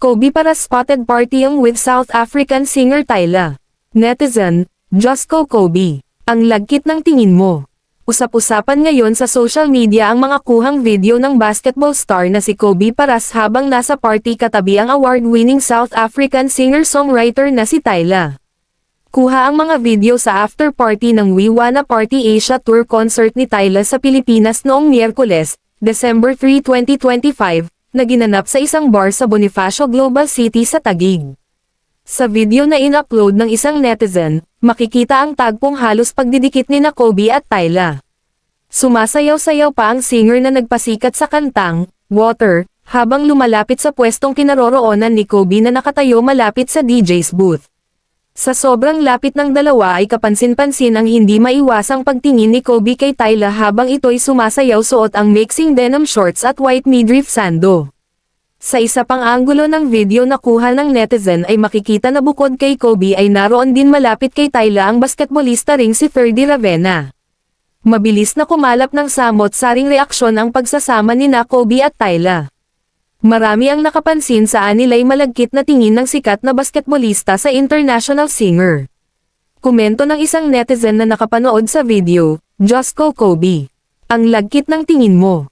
Kobe para spotted partying with South African singer Tyla. Netizen, Diyos ko Kobe, ang lagkit ng tingin mo. Usap-usapan ngayon sa social media ang mga kuhang video ng basketball star na si Kobe Paras habang nasa party katabi ang award-winning South African singer-songwriter na si Tyla. Kuha ang mga video sa after party ng We Wanna Party Asia Tour concert ni Tyla sa Pilipinas noong Miyerkules, December 3, 2025, na ginanap sa isang bar sa Bonifacio Global City sa Taguig. Sa video na in-upload ng isang netizen, makikita ang tagpong halos pagdidikit ni Kobe at Tyla. Sumasayaw-sayaw pa ang singer na nagpasikat sa kantang, Water, habang lumalapit sa pwestong kinaroroonan ni Kobe na nakatayo malapit sa DJ's booth. Sa sobrang lapit ng dalawa ay kapansin-pansin ang hindi maiwasang pagtingin ni Kobe kay Tyla habang ito'y sumasayaw suot ang mixing denim shorts at white midriff sando. Sa isa pang anggulo ng video na kuha ng netizen ay makikita na bukod kay Kobe ay naroon din malapit kay Tyla ang basketballista ring si Ferdy Ravena. Mabilis na kumalap ng samot-saring reaksyon ang pagsasama ni Kobe at Tyla. Marami ang nakapansin saan nila'y malagkit na tingin ng sikat na basketballista sa international singer. Komento ng isang netizen na nakapanood sa video, Diyos ko Kobe, ang lagkit ng tingin mo.